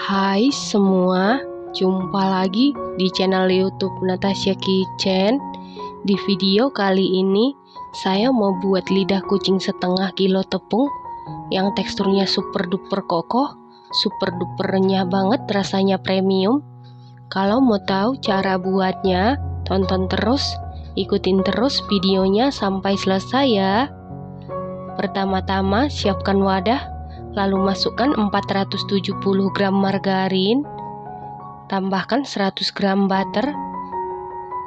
Hai semua, jumpa lagi di channel YouTube Natasha Kitchen. Di video kali ini, saya mau buat lidah kucing setengah kilo tepung yang teksturnya super duper kokoh, super duper renyah banget, rasanya premium. Kalau mau tahu cara buatnya, tonton terus, ikutin terus videonya sampai selesai ya. Pertama-tama siapkan wadah, lalu masukkan 470 gram margarin, tambahkan 100 gram butter,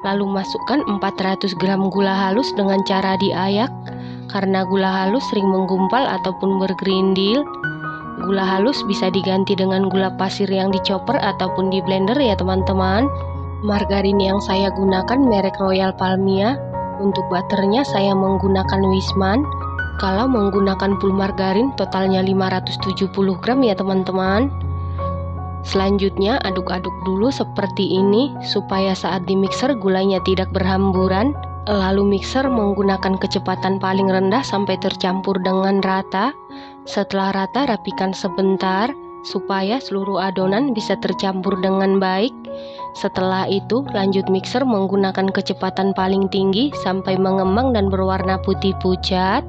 lalu masukkan 400 gram gula halus dengan cara diayak, karena gula halus sering menggumpal ataupun bergerindil. Gula halus bisa diganti dengan gula pasir yang dicopper ataupun di blender ya teman-teman. Margarin yang saya gunakan merek Royal Palmia. Untuk butternya saya menggunakan Wisman. Kalau menggunakan full margarin totalnya 570 gram ya teman-teman. Selanjutnya aduk-aduk dulu seperti ini supaya saat di mixer gulanya tidak berhamburan. Lalu mixer menggunakan kecepatan paling rendah sampai tercampur dengan rata. Setelah rata rapikan sebentar supaya seluruh adonan bisa tercampur dengan baik. Setelah itu lanjut mixer menggunakan kecepatan paling tinggi sampai mengembang dan berwarna putih pucat.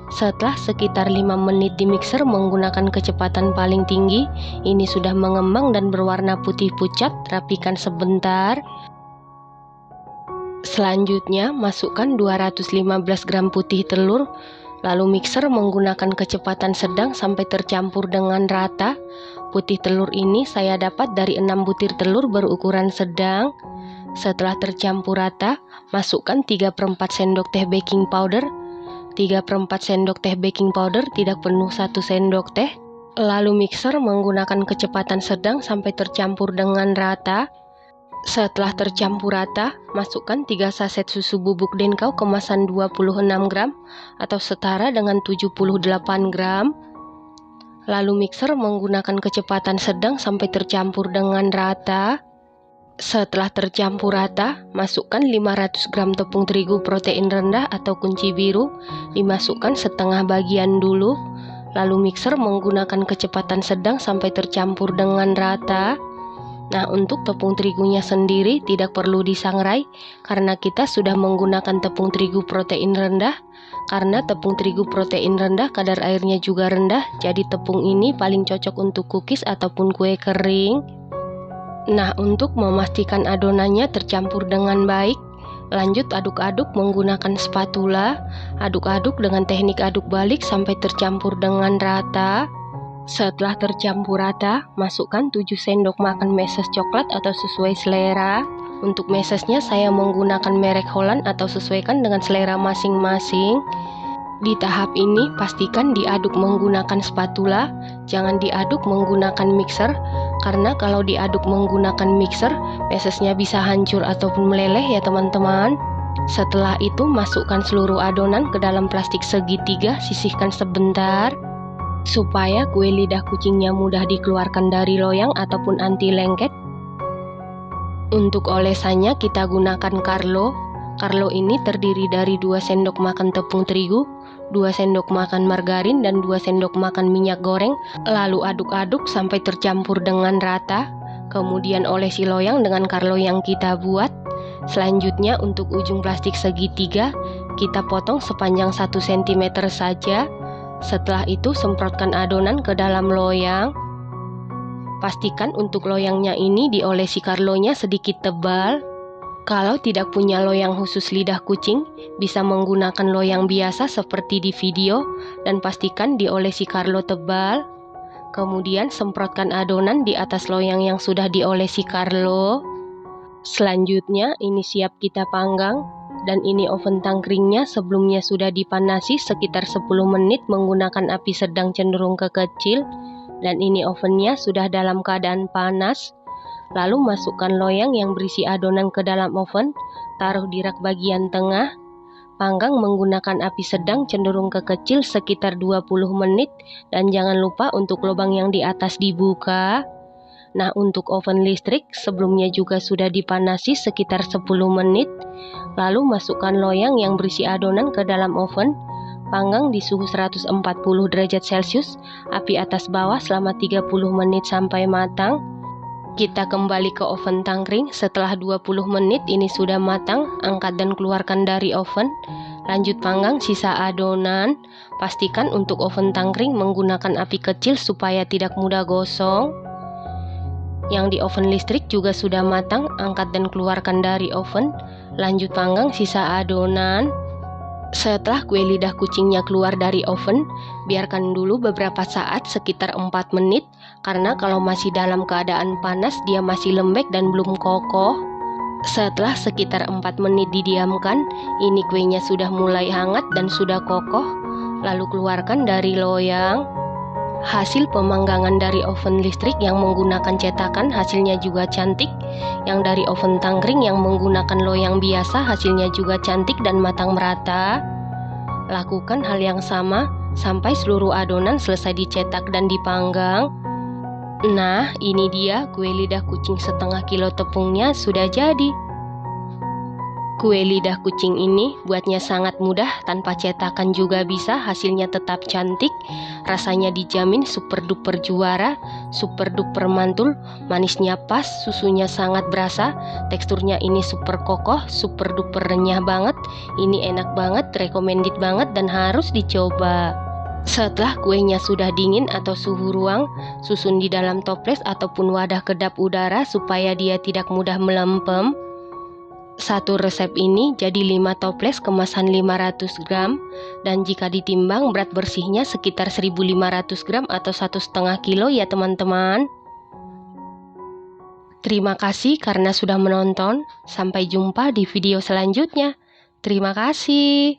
Setelah sekitar 5 menit di mixer menggunakan kecepatan paling tinggi, ini sudah mengembang dan berwarna putih pucat, rapikan sebentar. Selanjutnya masukkan 215 gram putih telur, lalu mixer menggunakan kecepatan sedang sampai tercampur dengan rata. Putih telur ini saya dapat dari 6 butir telur berukuran sedang. Setelah tercampur rata, masukkan 3/4 sendok teh baking powder. 3/4 sendok teh baking powder, tidak penuh 1 sendok teh. Lalu mixer menggunakan kecepatan sedang sampai tercampur dengan rata. Setelah tercampur rata, masukkan 3 saset susu bubuk Denkau kemasan 26 gram atau setara dengan 78 gram. Lalu mixer menggunakan kecepatan sedang sampai tercampur dengan rata. Setelah tercampur rata, masukkan 500 gram tepung terigu protein rendah atau kunci biru, dimasukkan setengah bagian dulu, lalu mixer menggunakan kecepatan sedang sampai tercampur dengan rata. Nah, untuk tepung terigunya sendiri tidak perlu disangrai, karena kita sudah menggunakan tepung terigu protein rendah. Karena tepung terigu protein rendah, kadar airnya juga rendah, jadi tepung ini paling cocok untuk cookies ataupun kue kering. Nah, untuk memastikan adonannya tercampur dengan baik, lanjut aduk-aduk menggunakan spatula. Aduk-aduk dengan teknik aduk balik sampai tercampur dengan rata. Setelah tercampur rata, masukkan 7 sendok makan meses coklat atau sesuai selera. Untuk mesesnya saya menggunakan merek Holland atau sesuaikan dengan selera masing-masing. Di tahap ini pastikan diaduk menggunakan spatula, jangan diaduk menggunakan mixer, karena kalau diaduk menggunakan mixer, mesesnya bisa hancur ataupun meleleh ya teman-teman. Setelah itu masukkan seluruh adonan ke dalam plastik segitiga, sisihkan sebentar supaya kue lidah kucingnya mudah dikeluarkan dari loyang ataupun anti lengket. Untuk olesannya kita gunakan Carlo. Carlo ini terdiri dari 2 sendok makan tepung terigu, 2 sendok makan margarin, dan 2 sendok makan minyak goreng. Lalu aduk-aduk sampai tercampur dengan rata. Kemudian olesi loyang dengan Carlo yang kita buat. Selanjutnya untuk ujung plastik segitiga, kita potong sepanjang 1 cm saja. Setelah itu semprotkan adonan ke dalam loyang. Pastikan untuk loyangnya ini diolesi Carlo-nya sedikit tebal. Kalau tidak punya loyang khusus lidah kucing, bisa menggunakan loyang biasa seperti di video, dan pastikan diolesi Carlo tebal. Kemudian semprotkan adonan di atas loyang yang sudah diolesi Carlo. Selanjutnya ini siap kita panggang, dan ini oven tangkringnya sebelumnya sudah dipanasi sekitar 10 menit menggunakan api sedang cenderung ke kecil, dan ini ovennya sudah dalam keadaan panas. Lalu masukkan loyang yang berisi adonan ke dalam oven, taruh di rak bagian tengah, panggang menggunakan api sedang cenderung ke kecil sekitar 20 menit, dan jangan lupa untuk lubang yang di atas dibuka. Nah, untuk oven listrik sebelumnya juga sudah dipanasi sekitar 10 menit, lalu masukkan loyang yang berisi adonan ke dalam oven, Panggang di suhu 140 derajat Celcius, api atas bawah selama 30 menit sampai matang. Kita kembali ke oven tangkring. Setelah 20 menit ini sudah matang, angkat dan keluarkan dari oven. Lanjut panggang sisa adonan. Pastikan untuk oven tangkring menggunakan api kecil supaya tidak mudah gosong. Yang di oven listrik juga sudah matang, angkat dan keluarkan dari oven. Lanjut panggang sisa adonan. Setelah kue lidah kucingnya keluar dari oven, biarkan dulu beberapa saat sekitar 4 menit, karena kalau masih dalam keadaan panas dia masih lembek dan belum kokoh. Setelah sekitar 4 menit didiamkan, ini kuenya sudah mulai hangat dan sudah kokoh. Lalu keluarkan dari loyang. Hasil pemanggangan dari oven listrik yang menggunakan cetakan hasilnya juga cantik. Yang dari oven tangkring yang menggunakan loyang biasa hasilnya juga cantik dan matang merata. Lakukan hal yang sama sampai seluruh adonan selesai dicetak dan dipanggang. Nah, ini dia kue lidah kucing setengah kilo tepungnya sudah jadi. Kue lidah kucing ini buatnya sangat mudah, tanpa cetakan juga bisa, hasilnya tetap cantik. Rasanya dijamin super duper juara, super duper mantul, manisnya pas, susunya sangat berasa, teksturnya ini super kokoh, super duper renyah banget. Ini enak banget, recommended banget dan harus dicoba. Setelah kuenya sudah dingin atau suhu ruang, susun di dalam toples ataupun wadah kedap udara supaya dia tidak mudah melempem. Satu resep ini jadi 5 toples kemasan 500 gram, dan jika ditimbang berat bersihnya sekitar 1500 gram atau 1,5 kilo ya teman-teman. Terima kasih karena sudah menonton. Sampai jumpa di video selanjutnya. Terima kasih.